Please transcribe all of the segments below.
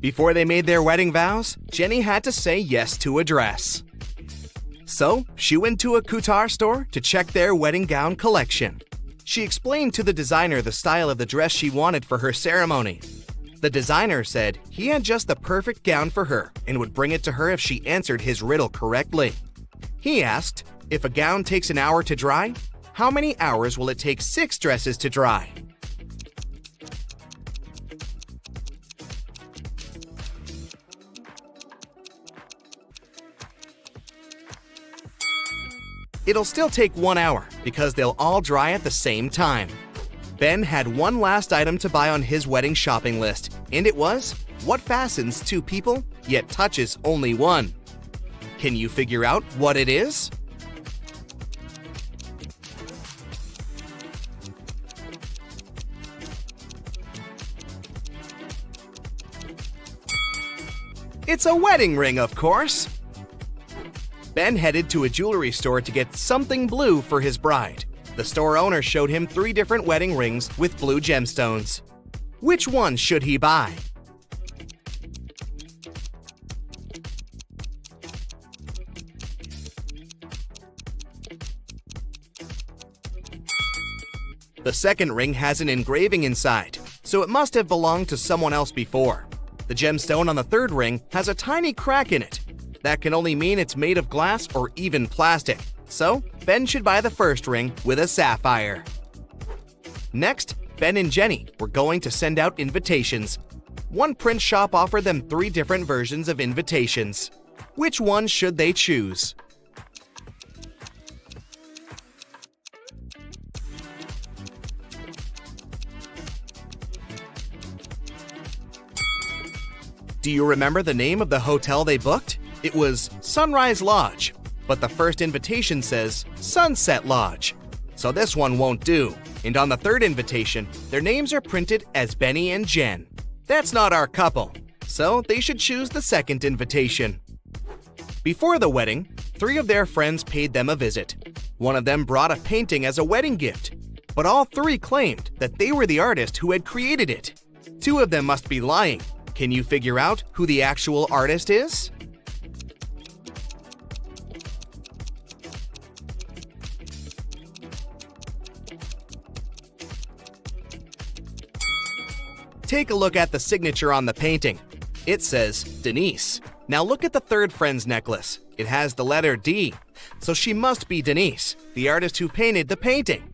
Before they made their wedding vows, Jenny had to say yes to a dress. So, she went to a couture store to check their wedding gown collection. She explained to the designer the style of the dress she wanted for her ceremony. The designer said he had just the perfect gown for her and would bring it to her if she answered his riddle correctly. He asked, if a gown takes an hour to dry, how many hours will it take 6 dresses to dry? It'll still take 1 hour because they'll all dry at the same time. Ben had one last item to buy on his wedding shopping list, and it was what fastens 2 people yet touches only one. Can you figure out what it is? It's a wedding ring, of course! Ben headed to a jewelry store to get something blue for his bride. The store owner showed him 3 different wedding rings with blue gemstones. Which one should he buy? The second ring has an engraving inside, so it must have belonged to someone else before. The gemstone on the third ring has a tiny crack in it. That can only mean it's made of glass or even plastic. So, Ben should buy the first ring with a sapphire. Next, Ben and Jenny were going to send out invitations. One print shop offered them 3 different versions of invitations. Which one should they choose? Do you remember the name of the hotel they booked? It was Sunrise Lodge, but the first invitation says Sunset Lodge. So this one won't do. And on the third invitation, their names are printed as Benny and Jen. That's not our couple, so they should choose the second invitation. Before the wedding, 3 of their friends paid them a visit. One of them brought a painting as a wedding gift, but all 3 claimed that they were the artist who had created it. 2 of them must be lying. Can you figure out who the actual artist is? Take a look at the signature on the painting. It says Denise. Now look at the third friend's necklace. It has the letter D, so she must be Denise, the artist who painted the painting.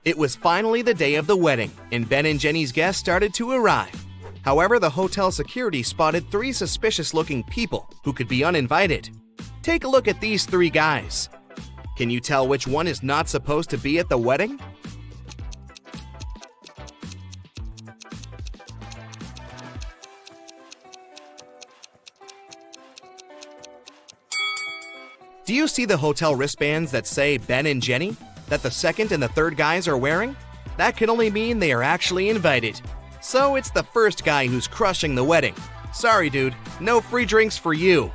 It was finally the day of the wedding, and Ben and Jenny's guests started to arrive. However, the hotel security spotted 3 suspicious-looking people who could be uninvited. Take a look at these 3 guys. Can you tell which one is not supposed to be at the wedding? Do you see the hotel wristbands that say Ben and Jenny, that the second and the third guys are wearing? That can only mean they are actually invited. So it's the first guy who's crushing the wedding. Sorry, dude, no free drinks for you.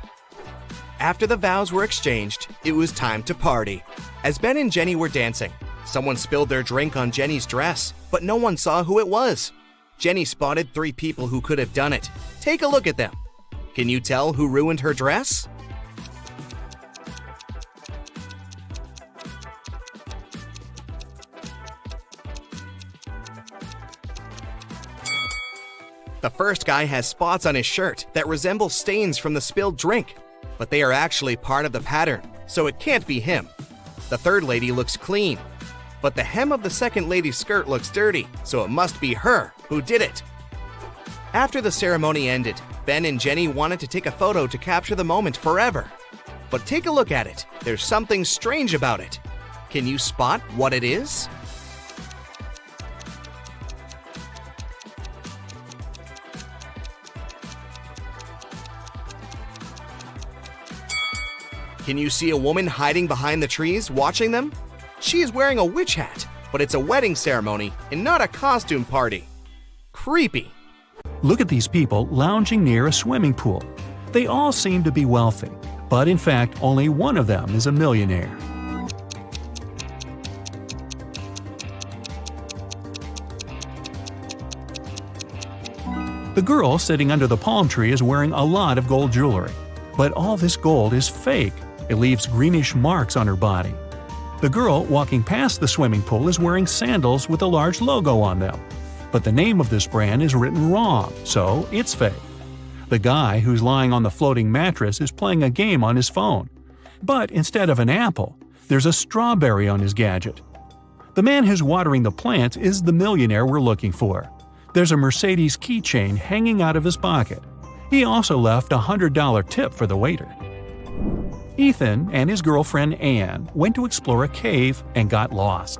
After the vows were exchanged, it was time to party. As Ben and Jenny were dancing, someone spilled their drink on Jenny's dress, but no one saw who it was. Jenny spotted 3 people who could have done it. Take a look at them. Can you tell who ruined her dress? The first guy has spots on his shirt that resemble stains from the spilled drink, but they are actually part of the pattern, so it can't be him. The third lady looks clean, but the hem of the second lady's skirt looks dirty, so it must be her who did it. After the ceremony ended, Ben and Jenny wanted to take a photo to capture the moment forever. But take a look at it. There's something strange about it. Can you spot what it is? Can you see a woman hiding behind the trees watching them? She is wearing a witch hat, but it's a wedding ceremony and not a costume party. Creepy. Look at these people lounging near a swimming pool. They all seem to be wealthy, but in fact only one of them is a millionaire. The girl sitting under the palm tree is wearing a lot of gold jewelry. But all this gold is fake. It leaves greenish marks on her body. The girl walking past the swimming pool is wearing sandals with a large logo on them. But the name of this brand is written wrong, so it's fake. The guy who's lying on the floating mattress is playing a game on his phone. But instead of an apple, there's a strawberry on his gadget. The man who's watering the plants is the millionaire we're looking for. There's a Mercedes keychain hanging out of his pocket. He also left a $100 tip for the waiter. Ethan and his girlfriend Anne went to explore a cave and got lost.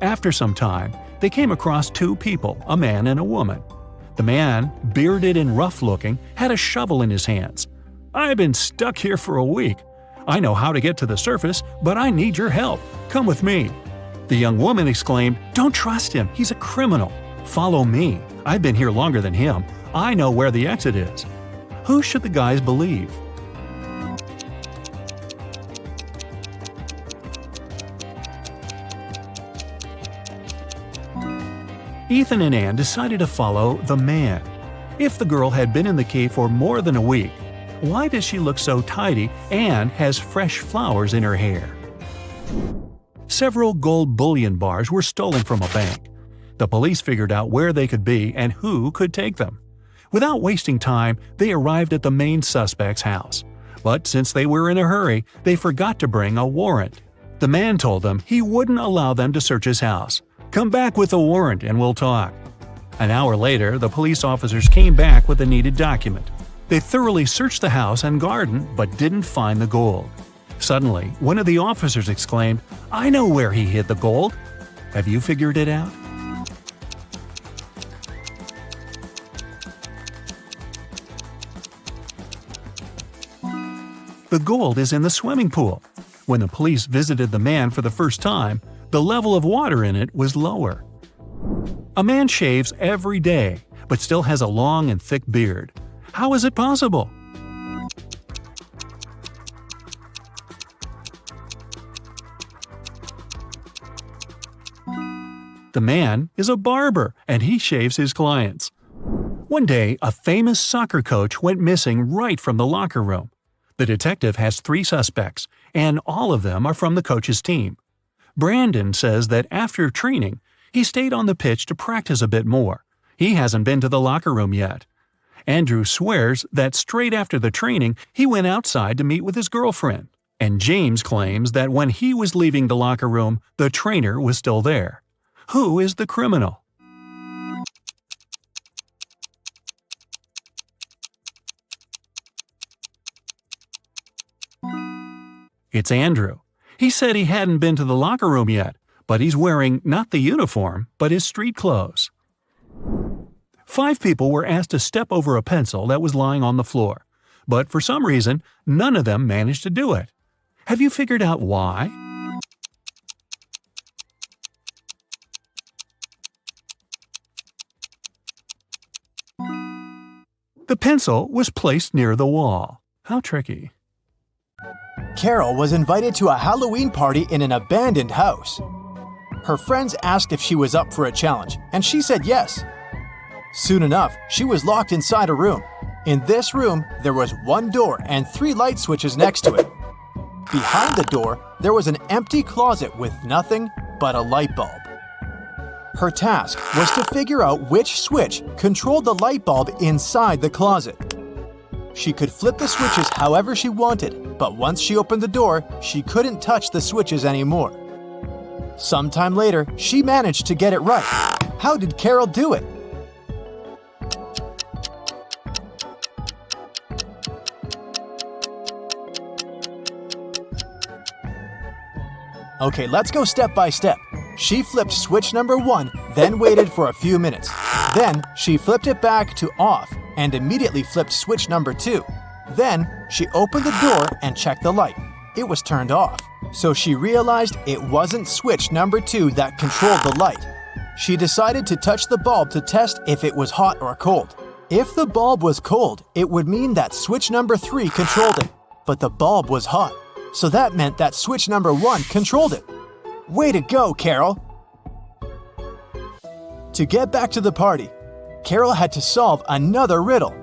After some time, they came across two people, a man and a woman. The man, bearded and rough-looking, had a shovel in his hands. "I've been stuck here for a week. I know how to get to the surface, but I need your help. Come with me." The young woman exclaimed, "Don't trust him. He's a criminal. Follow me. I've been here longer than him. I know where the exit is." Who should the guys believe? Ethan and Anne decided to follow the man. If the girl had been in the cave for more than a week, why does she look so tidy and has fresh flowers in her hair? Several gold bullion bars were stolen from a bank. The police figured out where they could be and who could take them. Without wasting time, they arrived at the main suspect's house. But since they were in a hurry, they forgot to bring a warrant. The man told them he wouldn't allow them to search his house. "Come back with a warrant and we'll talk." An hour later, the police officers came back with the needed document. They thoroughly searched the house and garden but didn't find the gold. Suddenly, one of the officers exclaimed, "I know where he hid the gold." Have you figured it out? The gold is in the swimming pool. When the police visited the man for the first time, the level of water in it was lower. A man shaves every day, but still has a long and thick beard. How is it possible? The man is a barber, and he shaves his clients. One day, a famous soccer coach went missing right from the locker room. The detective has 3 suspects, and all of them are from the coach's team. Brandon says that after training, he stayed on the pitch to practice a bit more. He hasn't been to the locker room yet. Andrew swears that straight after the training, he went outside to meet with his girlfriend. And James claims that when he was leaving the locker room, the trainer was still there. Who is the criminal? It's Andrew. He said he hadn't been to the locker room yet, but he's wearing not the uniform, but his street clothes. 5 people were asked to step over a pencil that was lying on the floor, but for some reason, none of them managed to do it. Have you figured out why? The pencil was placed near the wall. How tricky. Carol was invited to a Halloween party in an abandoned house. Her friends asked if she was up for a challenge, and she said yes. Soon enough, she was locked inside a room. In this room, there was 1 door and 3 light switches next to it. Behind the door, there was an empty closet with nothing but a light bulb. Her task was to figure out which switch controlled the light bulb inside the closet. She could flip the switches however she wanted, but once she opened the door, she couldn't touch the switches anymore. Sometime later, she managed to get it right. How did Carol do it? Okay, let's go step by step. She flipped switch number 1, then waited for a few minutes. Then, she flipped it back to off and immediately flipped switch number 2. Then, she opened the door and checked the light. It was turned off. So she realized it wasn't switch number 2 that controlled the light. She decided to touch the bulb to test if it was hot or cold. If the bulb was cold, it would mean that switch number 3 controlled it. But the bulb was hot, so that meant that switch number 1 controlled it. Way to go, Carol! To get back to the party, Carol had to solve another riddle.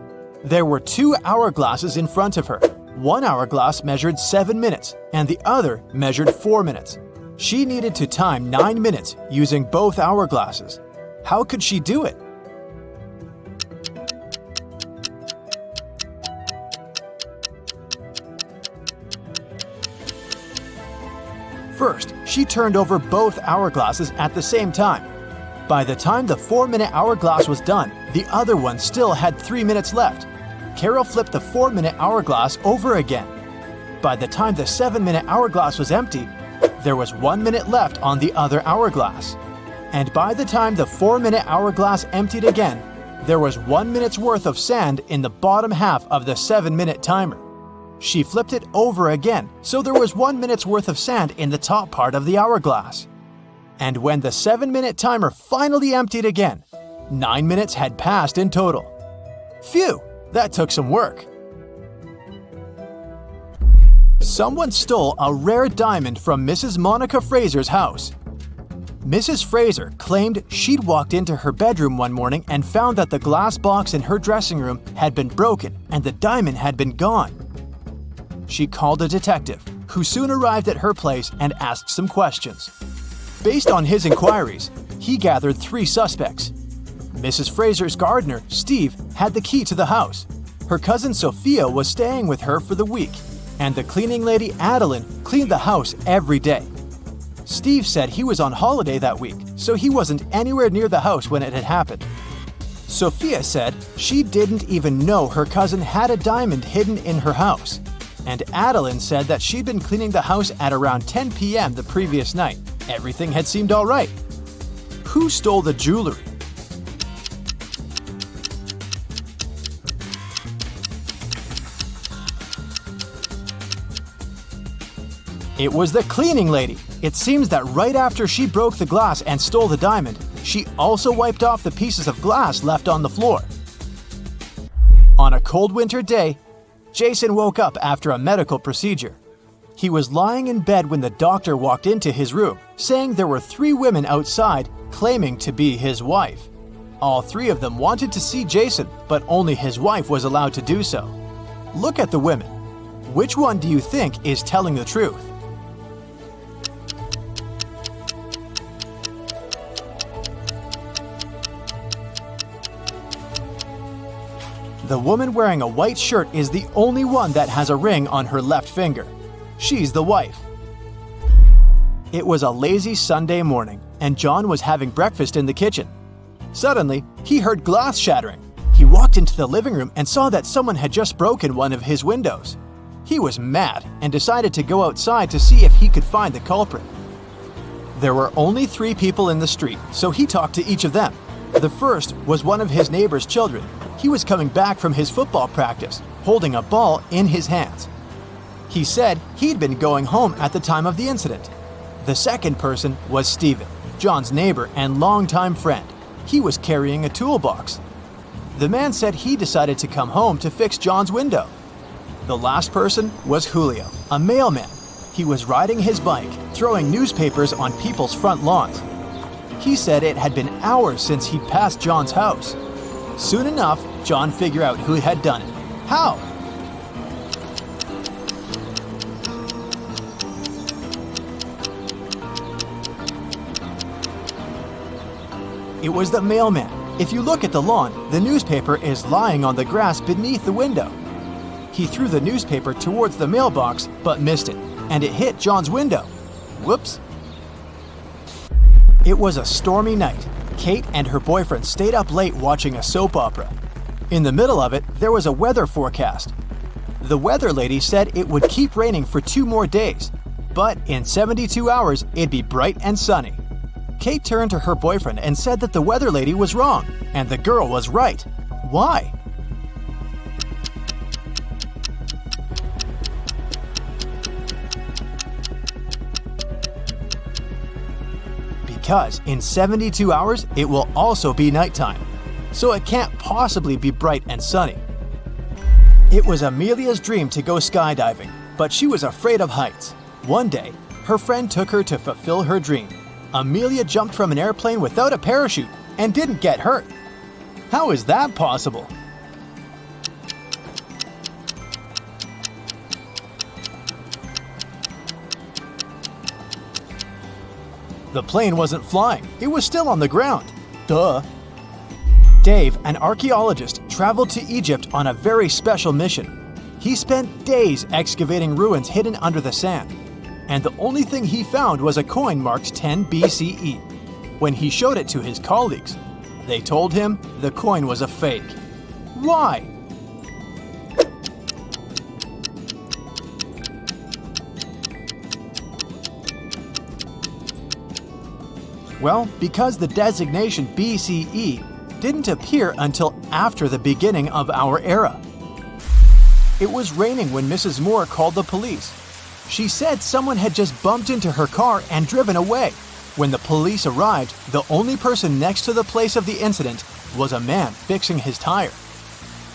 There were 2 hourglasses in front of her. One hourglass measured 7 minutes, and the other measured 4 minutes. She needed to time 9 minutes using both hourglasses. How could she do it? First, she turned over both hourglasses at the same time. By the time the 4-minute hourglass was done, the other one still had 3 minutes left. Carol flipped the 4-minute hourglass over again. By the time the 7-minute hourglass was empty, there was 1 minute left on the other hourglass. And by the time the 4-minute hourglass emptied again, there was 1 minute's worth of sand in the bottom half of the 7-minute timer. She flipped it over again, so there was 1 minute's worth of sand in the top part of the hourglass. And when the 7-minute timer finally emptied again, 9 minutes had passed in total. Phew, that took some work. Someone stole a rare diamond from Mrs. Monica Fraser's house. Mrs. Fraser claimed she'd walked into her bedroom one morning and found that the glass box in her dressing room had been broken and the diamond had been gone. She called a detective, who soon arrived at her place and asked some questions. Based on his inquiries, he gathered 3 suspects. Mrs. Fraser's gardener, Steve, had the key to the house. Her cousin Sophia was staying with her for the week, and the cleaning lady Adeline cleaned the house every day. Steve said he was on holiday that week, so he wasn't anywhere near the house when it had happened. Sophia said she didn't even know her cousin had a diamond hidden in her house. And Adeline said that she'd been cleaning the house at around 10 p.m. the previous night. Everything had seemed all right. Who stole the jewelry? It was the cleaning lady. It seems that right after she broke the glass and stole the diamond, she also wiped off the pieces of glass left on the floor. On a cold winter day, Jason woke up after a medical procedure. He was lying in bed when the doctor walked into his room, saying there were 3 women outside claiming to be his wife. All 3 of them wanted to see Jason, but only his wife was allowed to do so. Look at the women. Which one do you think is telling the truth? The woman wearing a white shirt is the only one that has a ring on her left finger. She's the wife. It was a lazy Sunday morning, and John was having breakfast in the kitchen. Suddenly, he heard glass shattering. He walked into the living room and saw that someone had just broken one of his windows. He was mad and decided to go outside to see if he could find the culprit. There were only 3 people in the street, so he talked to each of them. The first was one of his neighbor's children. He was coming back from his football practice, holding a ball in his hands. He said he'd been going home at the time of the incident. The second person was Stephen, John's neighbor and longtime friend. He was carrying a toolbox. The man said he decided to come home to fix John's window. The last person was Julio, a mailman. He was riding his bike, throwing newspapers on people's front lawns. He said it had been hours since he'd passed John's house. Soon enough, John figured out who had done it. How? It was the mailman. If you look at the lawn, the newspaper is lying on the grass beneath the window. He threw the newspaper towards the mailbox, but missed it, and it hit John's window. Whoops. It was a stormy night. Kate and her boyfriend stayed up late watching a soap opera. In the middle of it, there was a weather forecast. The weather lady said it would keep raining for 2 more days, but in 72 hours, it'd be bright and sunny. Kate turned to her boyfriend and said that the weather lady was wrong, and the girl was right. Why? Because in 72 hours, it will also be nighttime, so it can't possibly be bright and sunny. It was Amelia's dream to go skydiving, but she was afraid of heights. One day, her friend took her to fulfill her dream. Amelia jumped from an airplane without a parachute and didn't get hurt. How is that possible? The plane wasn't flying, it was still on the ground. Duh. Dave, an archaeologist, traveled to Egypt on a very special mission. He spent days excavating ruins hidden under the sand, and the only thing he found was a coin marked 10 BCE. When he showed it to his colleagues, they told him the coin was a fake. Why? Well, because the designation BCE didn't appear until after the beginning of our era. It was raining when Mrs. Moore called the police. She said someone had just bumped into her car and driven away. When the police arrived, the only person next to the place of the incident was a man fixing his tire.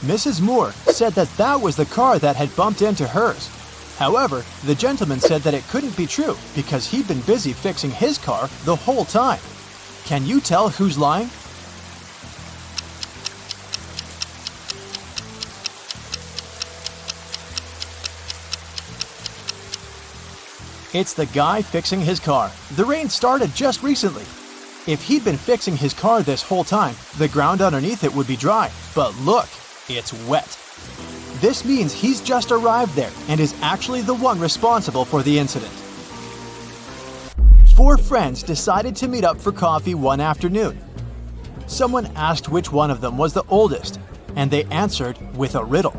Mrs. Moore said that that was the car that had bumped into hers. However, the gentleman said that it couldn't be true because he'd been busy fixing his car the whole time. Can you tell who's lying? It's the guy fixing his car. The rain started just recently. If he'd been fixing his car this whole time, the ground underneath it would be dry. But look, it's wet. This means he's just arrived there and is actually the one responsible for the incident. 4 friends decided to meet up for coffee one afternoon. Someone asked which one of them was the oldest, and they answered with a riddle.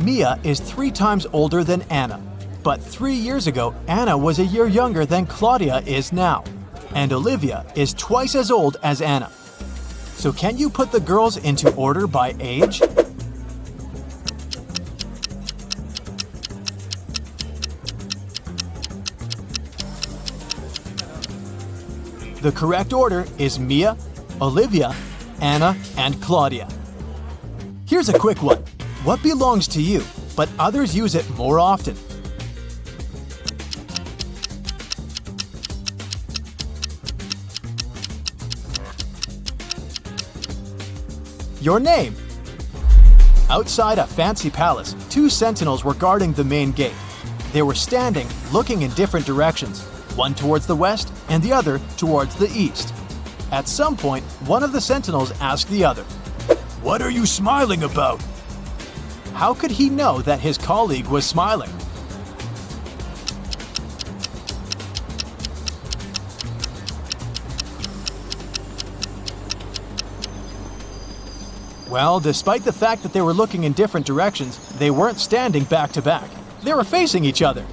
Mia is 3 times older than Anna, but 3 years ago, Anna was a year younger than Claudia is now, and Olivia is twice as old as Anna. So can you put the girls into order by age? The correct order is Mia, Olivia, Anna, and Claudia. Here's a quick one. What belongs to you, but others use it more often? Your name. Outside a fancy palace, 2 sentinels were guarding the main gate. They were standing, looking in different directions, one towards the west and the other towards the east. At some point, one of the sentinels asked the other, "What are you smiling about?" How could he know that his colleague was smiling? Well, despite the fact that they were looking in different directions, they weren't standing back to back. They were facing each other.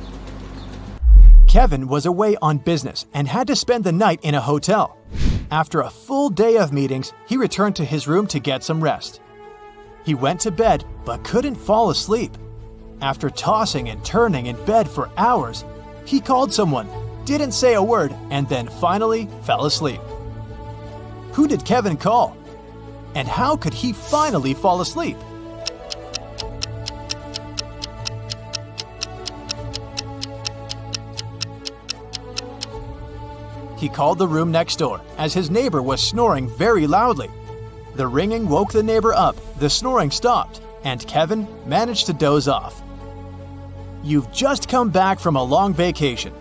Kevin was away on business and had to spend the night in a hotel. After a full day of meetings, he returned to his room to get some rest. He went to bed but couldn't fall asleep. After tossing and turning in bed for hours, he called someone, didn't say a word, and then finally fell asleep. Who did Kevin call? And how could he finally fall asleep? He called the room next door, as his neighbor was snoring very loudly. The ringing woke the neighbor up, the snoring stopped, and Kevin managed to doze off. You've just come back from a long vacation.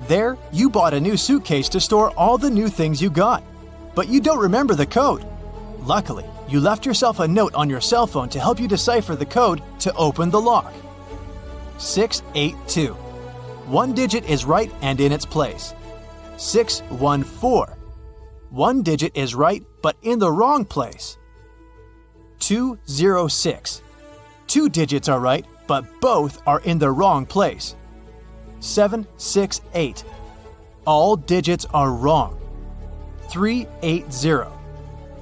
There, you bought a new suitcase to store all the new things you got, but you don't remember the code. Luckily, you left yourself a note on your cell phone to help you decipher the code to open the lock. 682. One digit is right and in its place. 614. One digit is right but in the wrong place. 206. 2 digits are right but both are in the wrong place. 768. All digits are wrong. 380.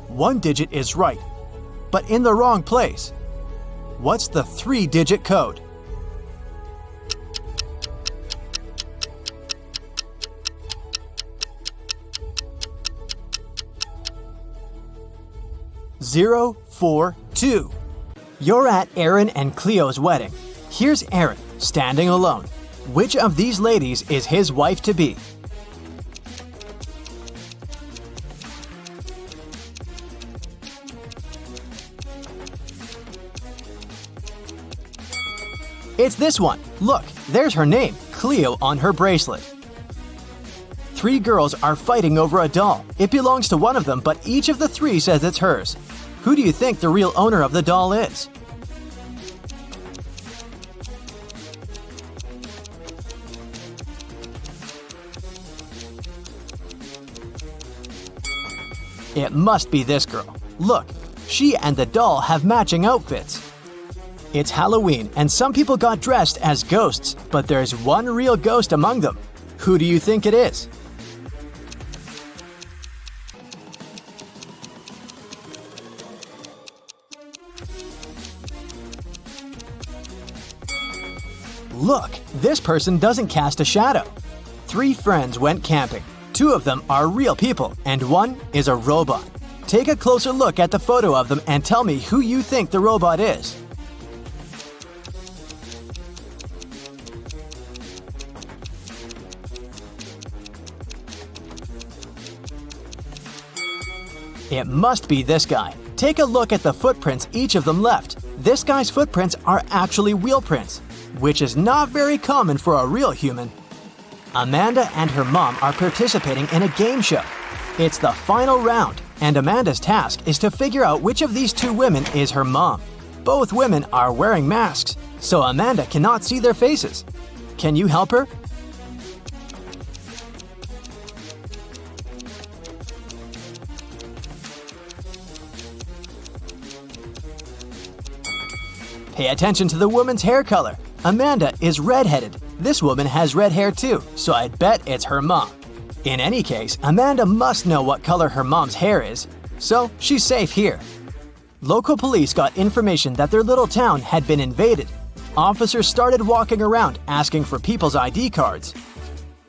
One digit is right but in the wrong place. What's the 3-digit code? Zero, 4, 2. You're at Aaron and Cleo's wedding. Here's Aaron, standing alone. Which of these ladies is his wife-to-be? It's this one. Look, there's her name, Cleo, on her bracelet. 3 girls are fighting over a doll. It belongs to one of them, but each of the 3 says it's hers. Who do you think the real owner of the doll is? It must be this girl. Look, she and the doll have matching outfits. It's Halloween, and some people got dressed as ghosts, but there's one real ghost among them. Who do you think it is? Look, this person doesn't cast a shadow. 3 friends went camping. 2 of them are real people, and 1 is a robot. Take a closer look at the photo of them and tell me who you think the robot is. It must be this guy. Take a look at the footprints each of them left. This guy's footprints are actually wheel prints, which is not very common for a real human. Amanda and her mom are participating in a game show. It's the final round, and Amanda's task is to figure out which of these 2 women is her mom. Both women are wearing masks, so Amanda cannot see their faces. Can you help her? Pay attention to the woman's hair color. Amanda is redheaded. This woman has red hair too, so I'd bet it's her mom. In any case, Amanda must know what color her mom's hair is, so she's safe here. Local police got information that their little town had been invaded. Officers started walking around asking for people's ID cards.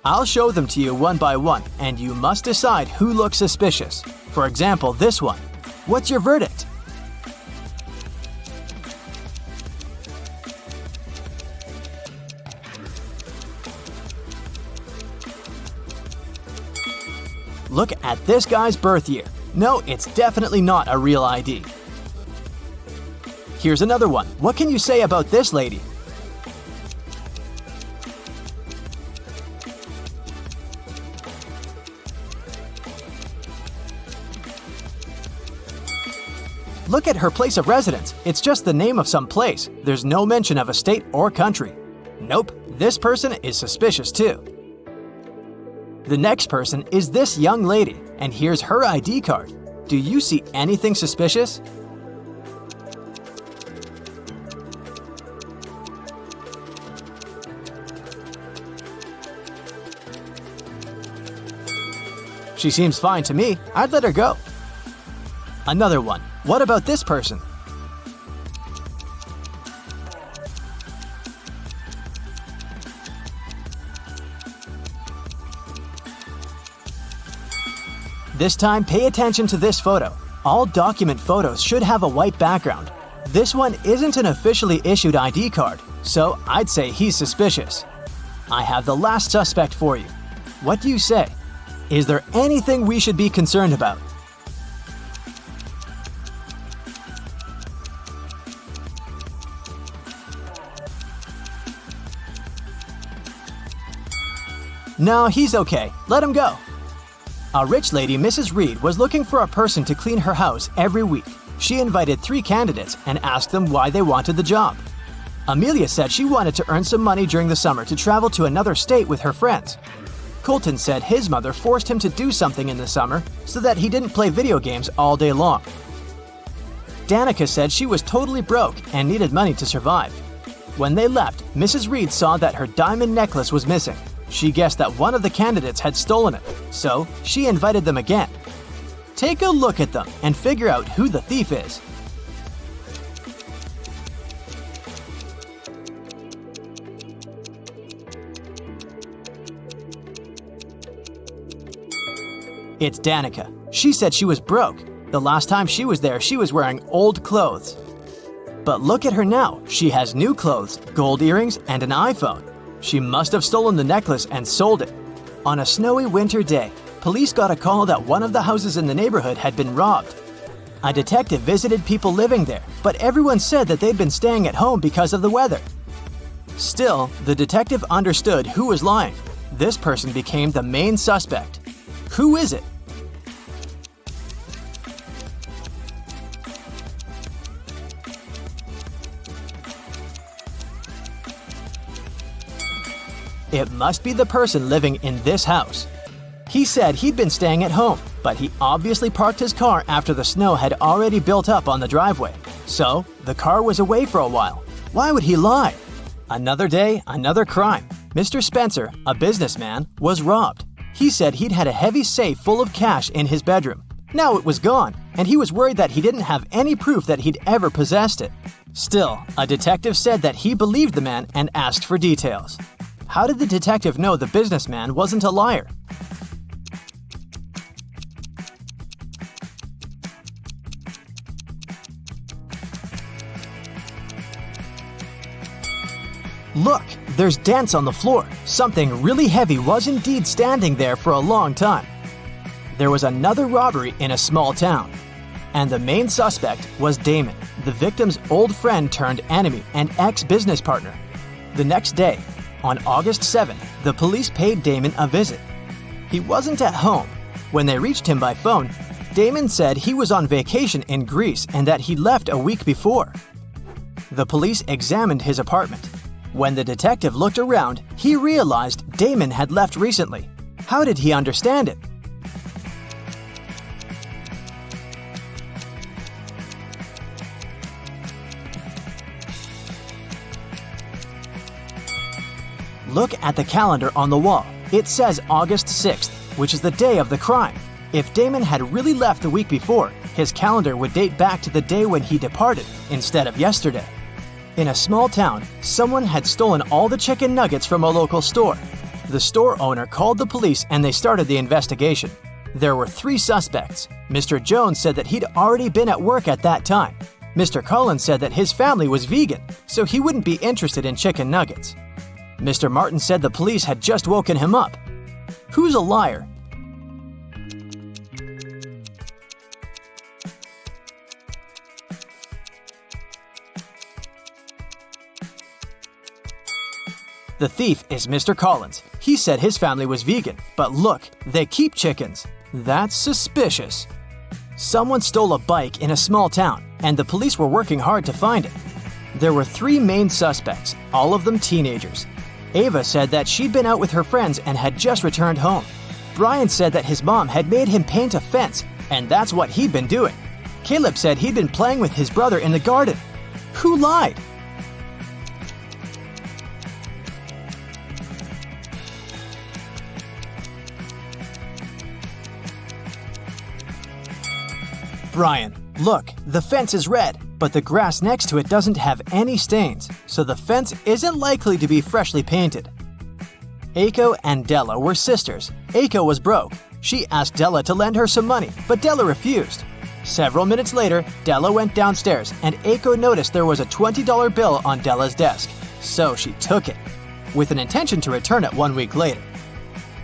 I'll show them to you one by one, and you must decide who looks suspicious. For example, this one. What's your verdict? Look at this guy's birth year. No, it's definitely not a real ID. Here's another one. What can you say about this lady? Look at her place of residence. It's just the name of some place. There's no mention of a state or country. Nope, this person is suspicious too. The next person is this young lady, and here's her ID card. Do you see anything suspicious? She seems fine to me. I'd let her go. Another one. What about this person? This time, pay attention to this photo. All document photos should have a white background. This one isn't an officially issued ID card, so I'd say he's suspicious. I have the last suspect for you. What do you say? Is there anything we should be concerned about? No, he's okay. Let him go. A rich lady, Mrs. Reed, was looking for a person to clean her house every week. She invited 3 candidates and asked them why they wanted the job. Amelia said she wanted to earn some money during the summer to travel to another state with her friends. Colton said his mother forced him to do something in the summer so that he didn't play video games all day long. Danica said she was totally broke and needed money to survive. When they left, Mrs. Reed saw that her diamond necklace was missing. She guessed that one of the candidates had stolen it, so she invited them again. Take a look at them and figure out who the thief is. It's Danica. She said she was broke. The last time she was there, she was wearing old clothes. But look at her now. She has new clothes, gold earrings, and an iPhone. She must have stolen the necklace and sold it. On a snowy winter day, police got a call that one of the houses in the neighborhood had been robbed. A detective visited people living there, but everyone said that they'd been staying at home because of the weather. Still, the detective understood who was lying. This person became the main suspect. Who is it? It must be the person living in this house. He said he'd been staying at home, but he obviously parked his car after the snow had already built up on the driveway. So, the car was away for a while. Why would he lie? Another day, another crime. Mr. Spencer, a businessman, was robbed. He said he'd had a heavy safe full of cash in his bedroom. Now it was gone, and he was worried that he didn't have any proof that he'd ever possessed it. Still, a detective said that he believed the man and asked for details. How did the detective know the businessman wasn't a liar? Look, there's dents on the floor. Something really heavy was indeed standing there for a long time. There was another robbery in a small town, and the main suspect was Damon, the victim's old friend turned enemy and ex-business partner. The next day, on August 7th, the police paid Damon a visit. He wasn't at home. When they reached him by phone, Damon said he was on vacation in Greece and that he left a week before. The police examined his apartment. When the detective looked around, he realized Damon had left recently. How did he understand it? Look at the calendar on the wall. It says August 6th, which is the day of the crime. If Damon had really left the week before, his calendar would date back to the day when he departed instead of yesterday. In a small town, someone had stolen all the chicken nuggets from a local store. The store owner called the police and they started the investigation. There were 3 suspects. Mr. Jones said that he'd already been at work at that time. Mr. Collins said that his family was vegan, so he wouldn't be interested in chicken nuggets. Mr. Martin said the police had just woken him up. Who's a liar? The thief is Mr. Collins. He said his family was vegan, but look, they keep chickens. That's suspicious. Someone stole a bike in a small town, and the police were working hard to find it. There were 3 main suspects, all of them teenagers. Ava said that she'd been out with her friends and had just returned home. Brian said that his mom had made him paint a fence, and that's what he'd been doing. Caleb said he'd been playing with his brother in the garden. Who lied? Brian, look, the fence is red, but the grass next to it doesn't have any stains, so the fence isn't likely to be freshly painted. Aiko and Della were sisters. Aiko was broke. She asked Della to lend her some money, but Della refused. Several minutes later, Della went downstairs, and Aiko noticed there was a $20 bill on Della's desk, so she took it, with an intention to return it 1 week later.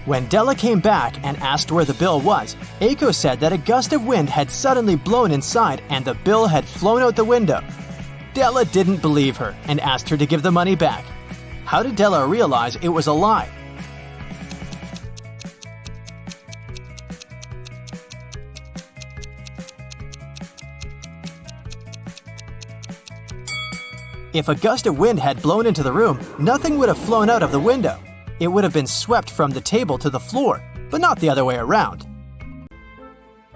When Della came back and asked where the bill was, Aiko said that a gust of wind had suddenly blown inside and the bill had flown out the window. Della didn't believe her and asked her to give the money back. How did Della realize it was a lie? If a gust of wind had blown into the room, nothing would have flown out of the window. It would have been swept from the table to the floor, but not the other way around.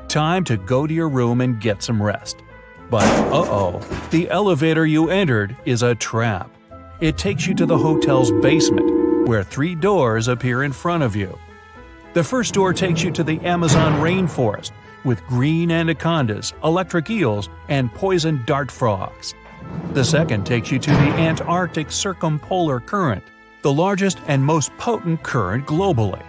Time to go to your room and get some rest. But uh-oh, the elevator you entered is a trap. It takes you to the hotel's basement, where 3 doors appear in front of you. The first door takes you to the Amazon rainforest, with green anacondas, electric eels, and poison dart frogs. The second takes you to the Antarctic circumpolar current, the largest and most potent current globally.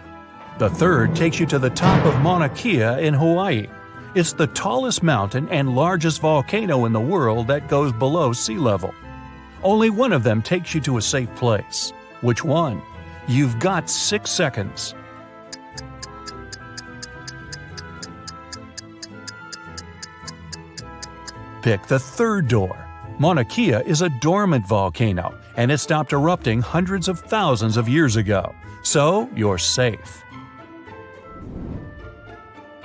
The third takes you to the top of Mauna Kea in Hawaii. It's the tallest mountain and largest volcano in the world that goes below sea level. Only one of them takes you to a safe place. Which one? You've got 6 seconds. Pick the third door. Mauna Kea is a dormant volcano, and it stopped erupting hundreds of thousands of years ago, so you're safe.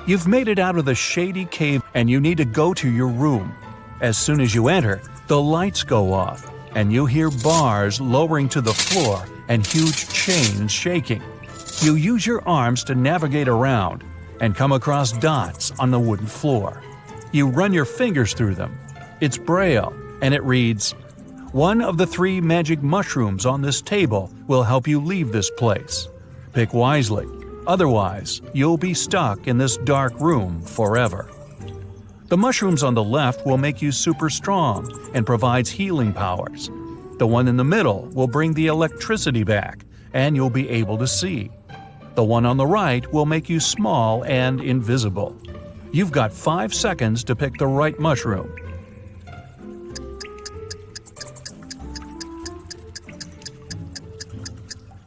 You've made it out of the shady cave and you need to go to your room. As soon as you enter, the lights go off, and you hear bars lowering to the floor and huge chains shaking. You use your arms to navigate around and come across dots on the wooden floor. You run your fingers through them. It's Braille, and it reads, "One of the 3 magic mushrooms on this table will help you leave this place. Pick wisely, otherwise you'll be stuck in this dark room forever." The mushrooms on the left will make you super strong and provides healing powers. The one in the middle will bring the electricity back, and you'll be able to see. The one on the right will make you small and invisible. You've got 5 seconds to pick the right mushroom.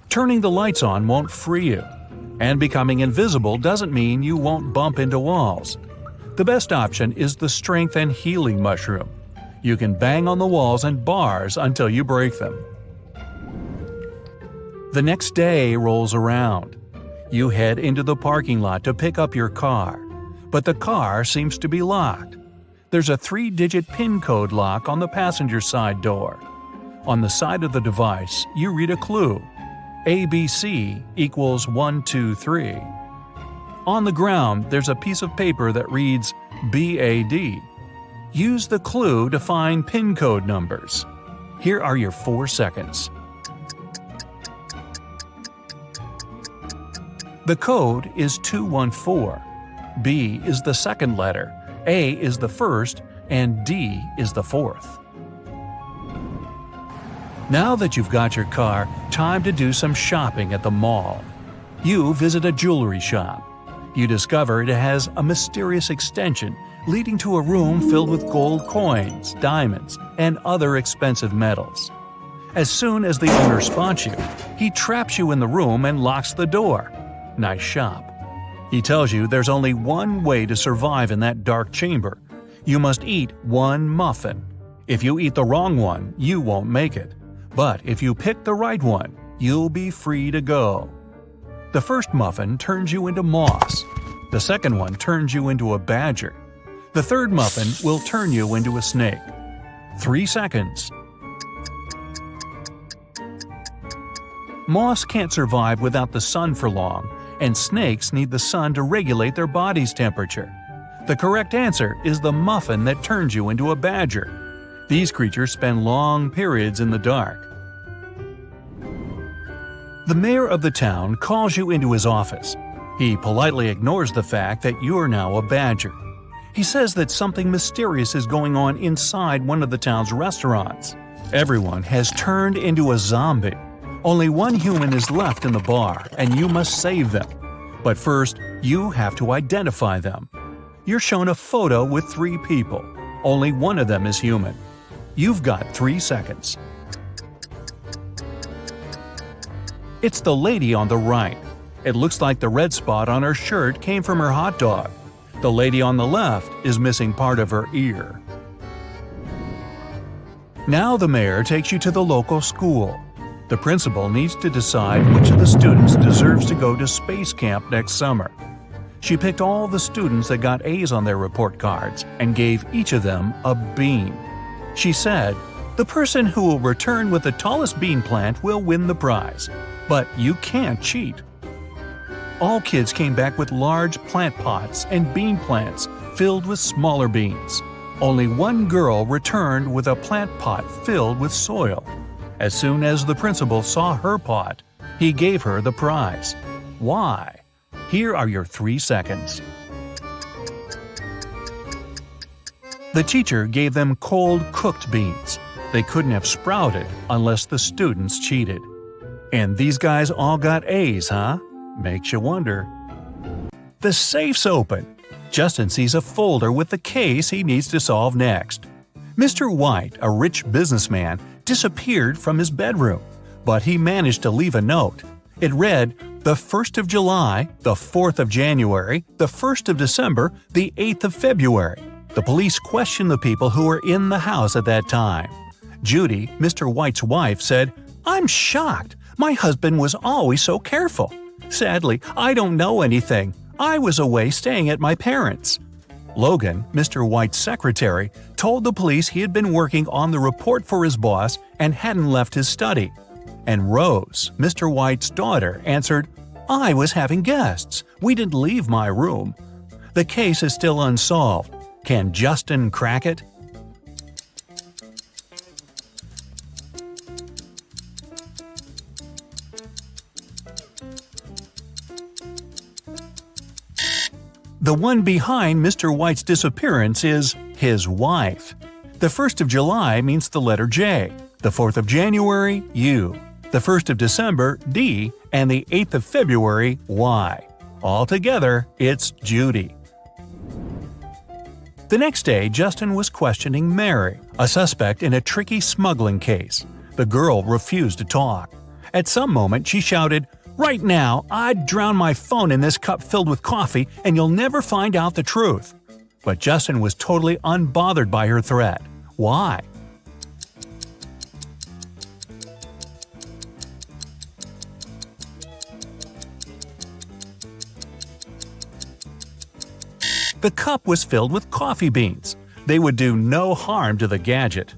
Turning the lights on won't free you, and becoming invisible doesn't mean you won't bump into walls. The best option is the strength and healing mushroom. You can bang on the walls and bars until you break them. The next day rolls around. You head into the parking lot to pick up your car, but the car seems to be locked. There's a 3-digit PIN code lock on the passenger side door. On the side of the device, you read a clue. ABC equals 123. On the ground, there's a piece of paper that reads BAD. Use the clue to find PIN code numbers. Here are your 4 seconds. The code is 214. B is the second letter, A is the first, and D is the fourth. Now that you've got your car, time to do some shopping at the mall. You visit a jewelry shop. You discover it has a mysterious extension leading to a room filled with gold coins, diamonds, and other expensive metals. As soon as the owner spots you, he traps you in the room and locks the door. Nice shop. He tells you there's only one way to survive in that dark chamber. You must eat 1 muffin. If you eat the wrong one, you won't make it. But if you pick the right one, you'll be free to go. The first muffin turns you into moss. The second one turns you into a badger. The third muffin will turn you into a snake. 3 seconds. Moss can't survive without the sun for long, and snakes need the sun to regulate their body's temperature. The correct answer is the muffin that turns you into a badger. These creatures spend long periods in the dark. The mayor of the town calls you into his office. He politely ignores the fact that you're now a badger. He says that something mysterious is going on inside one of the town's restaurants. Everyone has turned into a zombie. Only one human is left in the bar, and you must save them. But first, you have to identify them. You're shown a photo with 3 people. Only one of them is human. You've got 3 seconds. It's the lady on the right. It looks like the red spot on her shirt came from her hot dog. The lady on the left is missing part of her ear. Now the mayor takes you to the local school. The principal needs to decide which of the students deserves to go to space camp next summer. She picked all the students that got A's on their report cards and gave each of them a bean. She said, "The person who will return with the tallest bean plant will win the prize, but you can't cheat." All kids came back with large plant pots and bean plants filled with smaller beans. Only one girl returned with a plant pot filled with soil. As soon as the principal saw her pot, he gave her the prize. Why? Here are your 3 seconds. The teacher gave them cold cooked beans. They couldn't have sprouted unless the students cheated. And these guys all got A's, huh? Makes you wonder. The safe's open. Justin sees a folder with the case he needs to solve next. Mr. White, a rich businessman, disappeared from his bedroom, but he managed to leave a note. It read, the 1st of July, the 4th of January, the 1st of December, the 8th of February. The police questioned the people who were in the house at that time. Judy, Mr. White's wife, said, "I'm shocked. My husband was always so careful. Sadly, I don't know anything. I was away staying at my parents'." Logan, Mr. White's secretary, told the police he had been working on the report for his boss and hadn't left his study. And Rose, Mr. White's daughter, answered, "I was having guests. We didn't leave my room." The case is still unsolved. Can Justin crack it? The one behind Mr. White's disappearance is his wife. The 1st of July means the letter J, the 4th of January, U, the 1st of December, D, and the 8th of February, Y. Altogether, it's Judy. The next day, Justin was questioning Mary, a suspect in a tricky smuggling case. The girl refused to talk. At some moment, she shouted, "Right now, I'd drown my phone in this cup filled with coffee and you'll never find out the truth." But Justin was totally unbothered by her threat. Why? The cup was filled with coffee beans. They would do no harm to the gadget.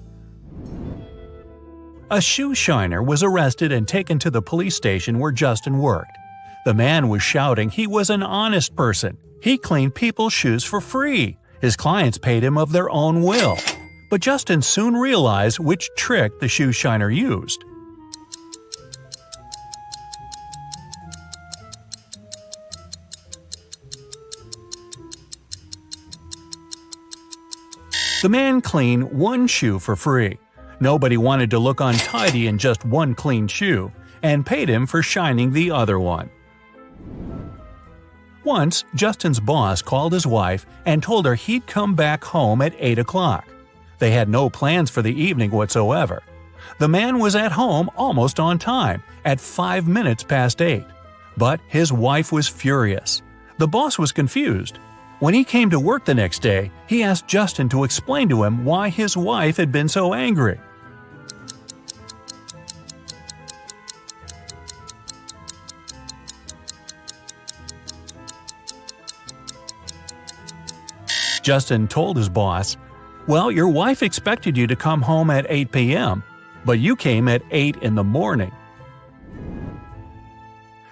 A shoe shiner was arrested and taken to the police station where Justin worked. The man was shouting he was an honest person. He cleaned people's shoes for free. His clients paid him of their own will. But Justin soon realized which trick the shoe shiner used. The man cleaned one shoe for free. Nobody wanted to look untidy in just one clean shoe, and paid him for shining the other one. Once, Justin's boss called his wife and told her he'd come back home at 8 o'clock. They had no plans for the evening whatsoever. The man was at home almost on time, at 5 minutes past 8. But his wife was furious. The boss was confused. When he came to work the next day, he asked Justin to explain to him why his wife had been so angry. Justin told his boss, "Well, your wife expected you to come home at 8 p.m., but you came at 8 in the morning."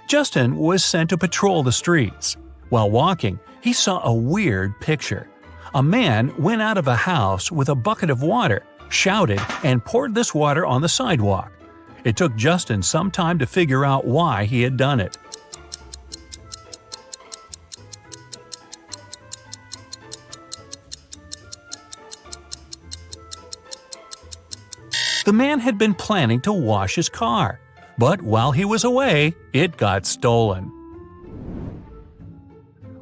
Justin was sent to patrol the streets. While walking, he saw a weird picture. A man went out of a house with a bucket of water, shouted, and poured this water on the sidewalk. It took Justin some time to figure out why he had done it. The man had been planning to wash his car, but while he was away, it got stolen.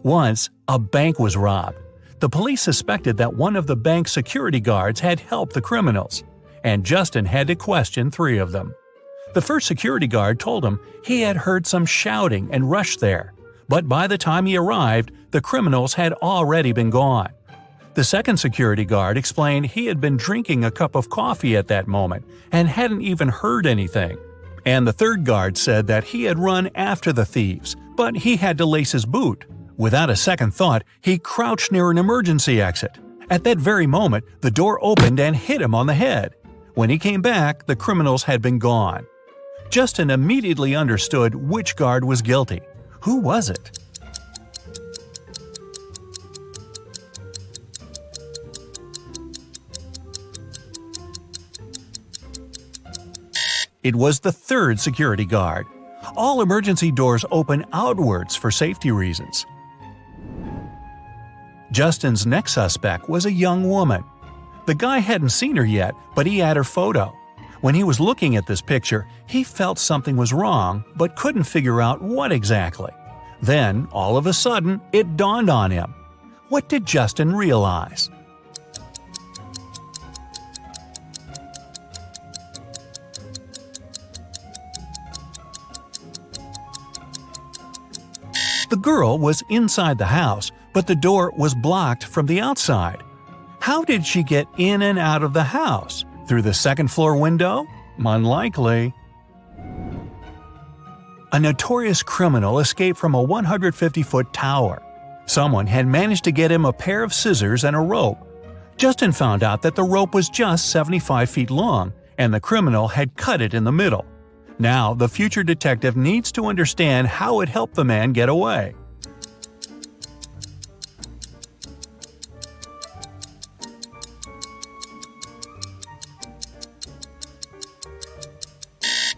Once, a bank was robbed. The police suspected that one of the bank's security guards had helped the criminals, and Justin had to question 3 of them. The first security guard told him he had heard some shouting and rushed there, but by the time he arrived, the criminals had already been gone. The second security guard explained he had been drinking a cup of coffee at that moment and hadn't even heard anything. And the third guard said that he had run after the thieves, but he had to lace his boot. Without a second thought, he crouched near an emergency exit. At that very moment, the door opened and hit him on the head. When he came back, the criminals had been gone. Justin immediately understood which guard was guilty. Who was it? It was the third security guard. All emergency doors open outwards for safety reasons. Justin's next suspect was a young woman. The guy hadn't seen her yet, but he had her photo. When he was looking at this picture, he felt something was wrong, but couldn't figure out what exactly. Then, all of a sudden, it dawned on him. What did Justin realize? The girl was inside the house, but the door was blocked from the outside. How did she get in and out of the house? Through the second-floor window? Unlikely. A notorious criminal escaped from a 150-foot tower. Someone had managed to get him a pair of scissors and a rope. Justin found out that the rope was just 75 feet long, and the criminal had cut it in the middle. Now, the future detective needs to understand how it helped the man get away.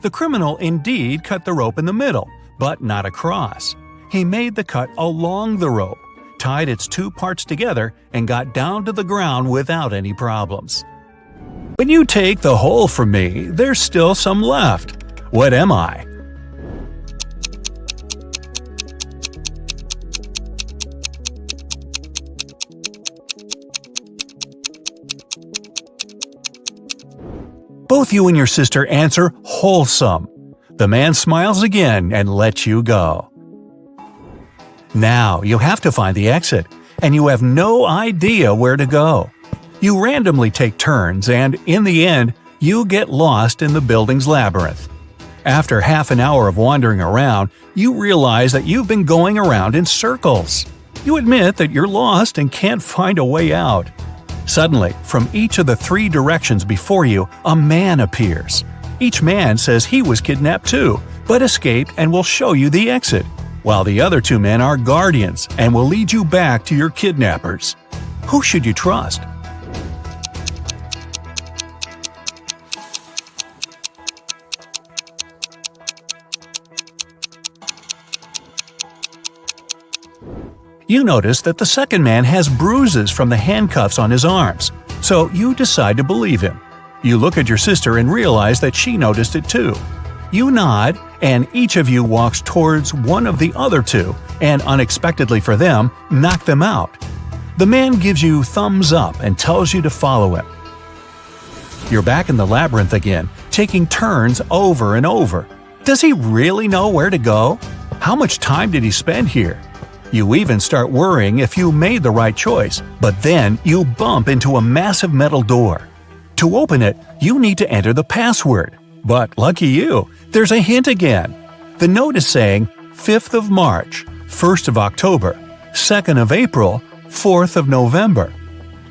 The criminal indeed cut the rope in the middle, but not across. He made the cut along the rope, tied its two parts together, and got down to the ground without any problems. When you take the whole from me, there's still some left. What am I? Both you and your sister answer wholesome. The man smiles again and lets you go. Now you have to find the exit, and you have no idea where to go. You randomly take turns, and in the end, you get lost in the building's labyrinth. After half an hour of wandering around, you realize that you've been going around in circles. You admit that you're lost and can't find a way out. Suddenly, from each of the three directions before you, a man appears. Each man says he was kidnapped too, but escaped and will show you the exit, while the other two men are guardians and will lead you back to your kidnappers. Who should you trust? You notice that the second man has bruises from the handcuffs on his arms, so you decide to believe him. You look at your sister and realize that she noticed it too. You nod, and each of you walks towards one of the other two, and unexpectedly for them, knock them out. The man gives you thumbs up and tells you to follow him. You're back in the labyrinth again, taking turns over and over. Does he really know where to go? How much time did he spend here? You even start worrying if you made the right choice, but then you bump into a massive metal door. To open it, you need to enter the password. But lucky you, there's a hint again. The note is saying 5th of March, 1st of October, 2nd of April, 4th of November.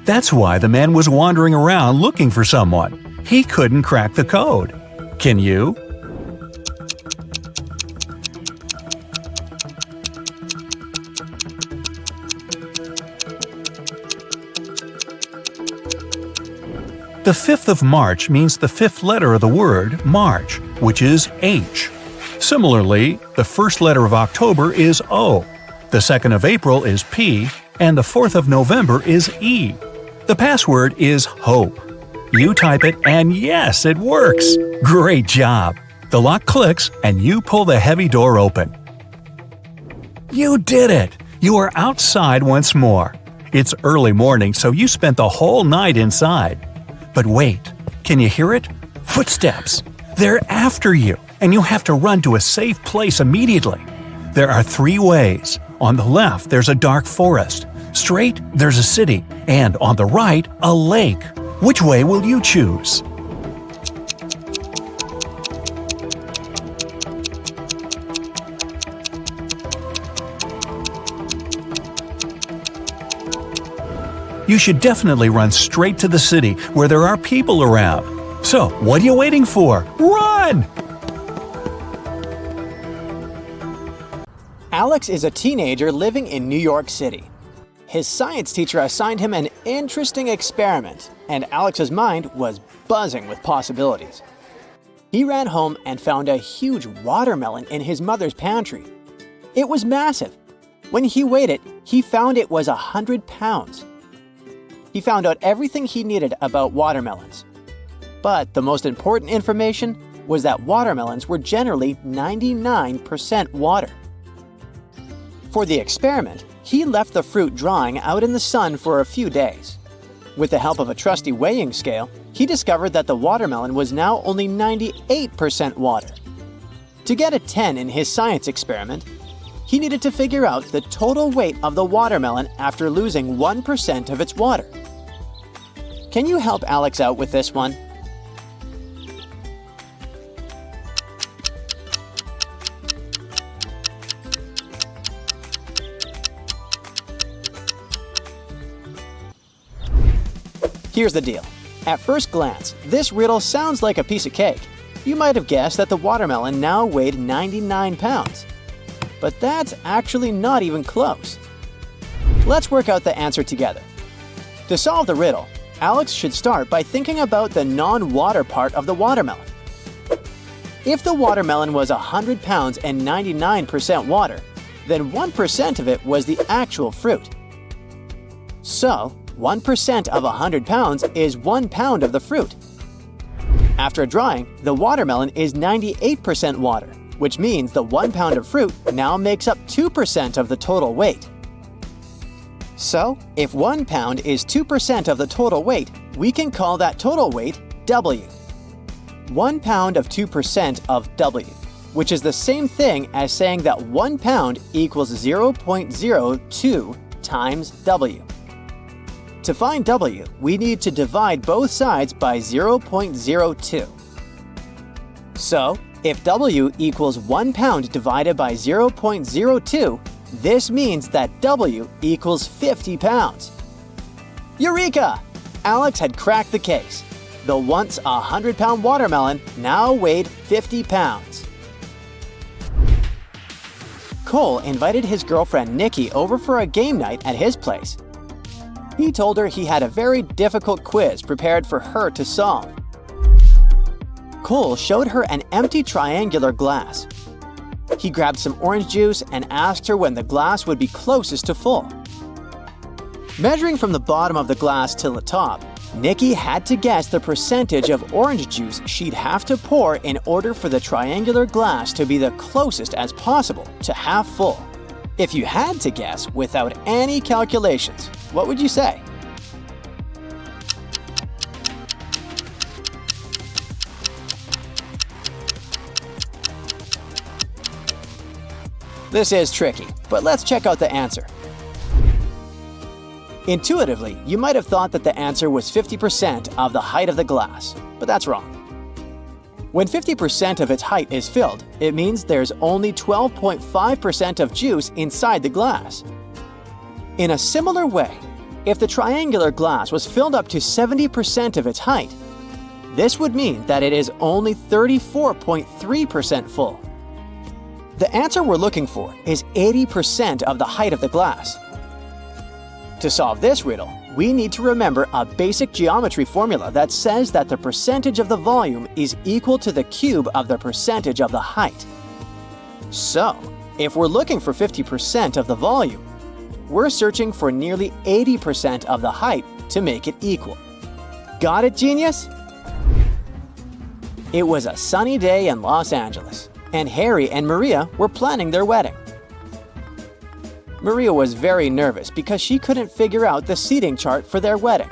That's why the man was wandering around looking for someone. He couldn't crack the code. Can you? The 5th of March means the fifth letter of the word March, which is H. Similarly, the first letter of October is O, the 2nd of April is P, and the 4th of November is E. The password is HOPE. You type it, and yes, it works! Great job! The lock clicks, and you pull the heavy door open. You did it! You are outside once more. It's early morning, so you spent the whole night inside. But wait, can you hear it? Footsteps! They're after you, and you have to run to a safe place immediately. There are three ways. On the left, there's a dark forest. Straight, there's a city. And on the right, a lake. Which way will you choose? You should definitely run straight to the city where there are people around. So, what are you waiting for? Run! Alex is a teenager living in New York City. His science teacher assigned him an interesting experiment, and Alex's mind was buzzing with possibilities. He ran home and found a huge watermelon in his mother's pantry. It was massive. When he weighed it, he found it was 100 pounds. He found out everything he needed about watermelons. But the most important information was that watermelons were generally 99% water. For the experiment, he left the fruit drying out in the sun for a few days. With the help of a trusty weighing scale, he discovered that the watermelon was now only 98% water. To get a 10 in his science experiment, he needed to figure out the total weight of the watermelon after losing 1% of its water. can you help Alex out with this one? Here's the deal. At first glance, this riddle sounds like a piece of cake. You might have guessed that the watermelon now weighed 99 pounds. But that's actually not even close. Let's work out the answer together. To solve the riddle, Alex should start by thinking about the non-water part of the watermelon. If the watermelon was 100 pounds and 99% water, then 1% of it was the actual fruit. So, 1% of 100 pounds is 1 pound of the fruit. After drying, the watermelon is 98% water, which means the 1 pound of fruit now makes up 2% of the total weight. So, if 1 pound is 2% of the total weight, we can call that total weight W. 1 pound of 2% of W, which is the same thing as saying that 1 pound equals 0.02 times W. To find W, we need to divide both sides by 0.02. So, if W equals 1 pound divided by 0.02, this means that W equals 50 pounds. Eureka! Alex had cracked the case. The once 100-pound watermelon now weighed 50 pounds. Cole invited his girlfriend Nikki over for a game night at his place. He told her he had a very difficult quiz prepared for her to solve. Cole showed her an empty triangular glass. He grabbed some orange juice and asked her when the glass would be closest to full. Measuring from the bottom of the glass to the top, Nikki had to guess the percentage of orange juice she'd have to pour in order for the triangular glass to be the closest as possible to half full. If you had to guess without any calculations, what would you say? This is tricky, but let's check out the answer. Intuitively, you might have thought that the answer was 50% of the height of the glass, but that's wrong. When 50% of its height is filled, it means there's only 12.5% of juice inside the glass. In a similar way, if the triangular glass was filled up to 70% of its height, this would mean that it is only 34.3% full. The answer we're looking for is 80% of the height of the glass. To solve this riddle, we need to remember a basic geometry formula that says that the percentage of the volume is equal to the cube of the percentage of the height. So, if we're looking for 50% of the volume, we're searching for nearly 80% of the height to make it equal. Got it, genius? It was a sunny day in Los Angeles, and Harry and Maria were planning their wedding. Maria was very nervous because she couldn't figure out the seating chart for their wedding.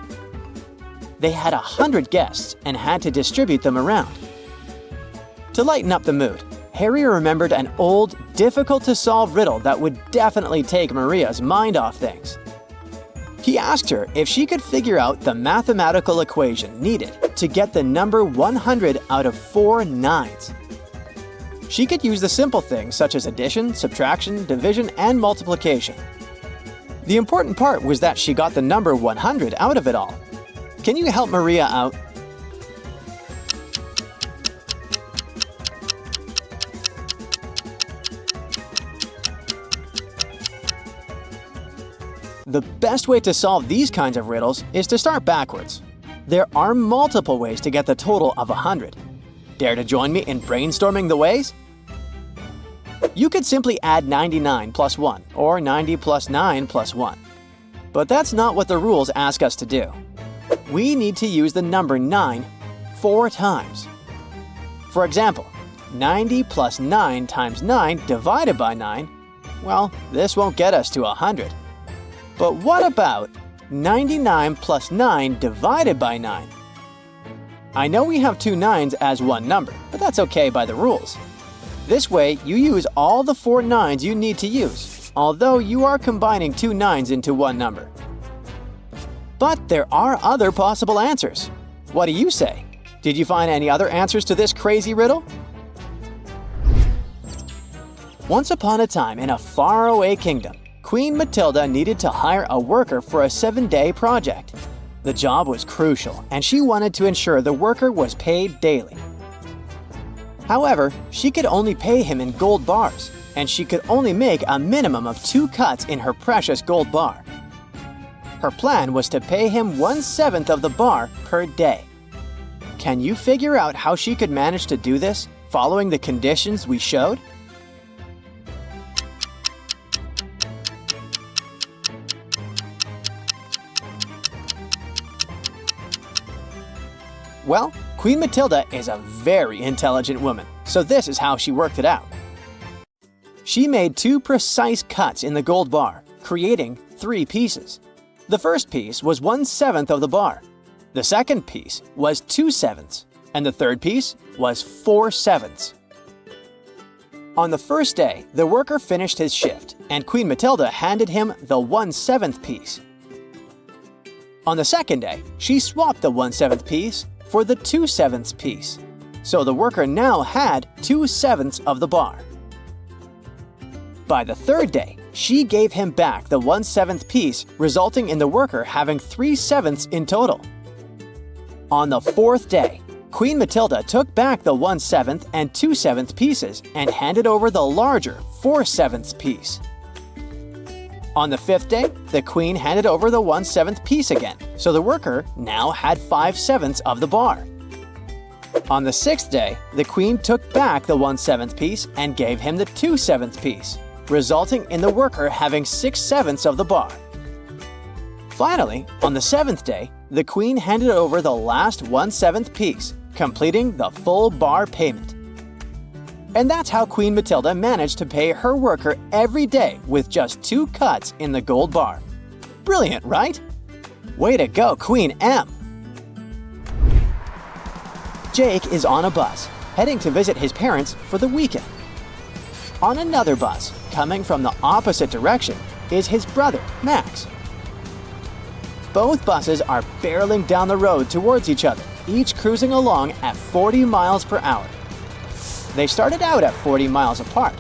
They had 100 guests and had to distribute them around. To lighten up the mood, Harry remembered an old, difficult-to-solve riddle that would definitely take Maria's mind off things. He asked her if she could figure out the mathematical equation needed to get the number 100 out of 4 nines. She could use the simple things such as addition, subtraction, division, and multiplication. The important part was that she got the number 100 out of it all. Can you help Maria out? The best way to solve these kinds of riddles is to start backwards. There are multiple ways to get the total of 100. Dare to join me in brainstorming the ways? You could simply add 99 plus 1 or 90 plus 9 plus 1. But that's not what the rules ask us to do. We need to use the number 9 4 times. For example, 90 plus 9 times 9 divided by 9, well, this won't get us to 100. But what about 99 plus 9 divided by 9? I know we have 2 nines as one number, but that's okay by the rules. This way, you use all the 4 nines you need to use, although you are combining 2 nines into one number. But there are other possible answers. What do you say? Did you find any other answers to this crazy riddle? Once upon a time in a faraway kingdom, Queen Matilda needed to hire a worker for a 7-day project. The job was crucial, and she wanted to ensure the worker was paid daily. However, she could only pay him in gold bars, and she could only make a minimum of 2 cuts in her precious gold bar. Her plan was to pay him 1/7 of the bar per day. Can you figure out how she could manage to do this, following the conditions we showed? Well, Queen Matilda is a very intelligent woman, so this is how she worked it out. She made 2 precise cuts in the gold bar, creating 3 pieces. The first piece was 1/7 of the bar. The second piece was 2/7, and the third piece was 4/7. On the first day, the worker finished his shift, and Queen Matilda handed him the 1/7 piece. On the second day, she swapped the 1/7 piece for the 2/7 piece, so the worker now had 2/7 of the bar. By the third day, she gave him back the 1/7 piece, resulting in the worker having 3/7 in total. On the fourth day, Queen Matilda took back the 1/7 and 2/7 pieces and handed over the larger 4/7 piece. On the fifth day, the Queen handed over the 1/7 piece again, so the worker now had 5/7 of the bar. On the sixth day, the Queen took back the 1/7 piece and gave him the 2/7 piece, resulting in the worker having 6/7 of the bar. Finally, on the seventh day, the Queen handed over the last 1/7 piece, completing the full bar payment. And that's how Queen Matilda managed to pay her worker every day with just 2 cuts in the gold bar. Brilliant, right? Way to go, Queen M! Jake is on a bus, heading to visit his parents for the weekend. On another bus, coming from the opposite direction, is his brother, Max. Both buses are barreling down the road towards each other, each cruising along at 40 miles per hour. They started out at 40 miles apart.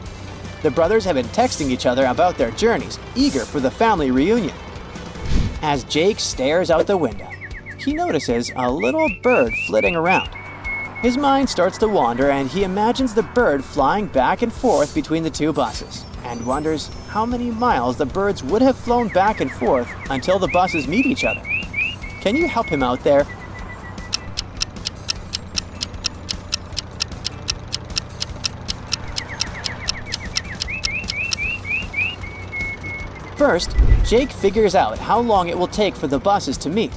The brothers have been texting each other about their journeys, eager for the family reunion. As Jake stares out the window, he notices a little bird flitting around. His mind starts to wander and he imagines the bird flying back and forth between the 2 buses and wonders how many miles the birds would have flown back and forth until the buses meet each other. Can you help him out there? First, Jake figures out how long it will take for the buses to meet.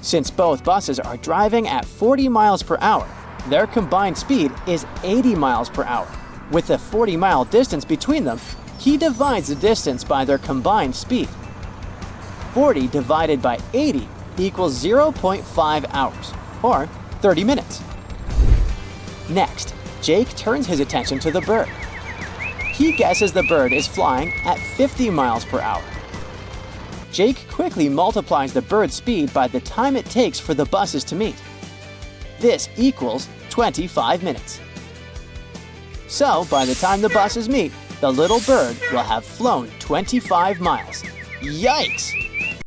Since both buses are driving at 40 miles per hour, their combined speed is 80 miles per hour. With the 40-mile distance between them, he divides the distance by their combined speed. 40 divided by 80 equals 0.5 hours, or 30 minutes. Next, Jake turns his attention to the bird. He guesses the bird is flying at 50 miles per hour. Jake quickly multiplies the bird's speed by the time it takes for the buses to meet. This equals 25 minutes. So, by the time the buses meet, the little bird will have flown 25 miles. Yikes!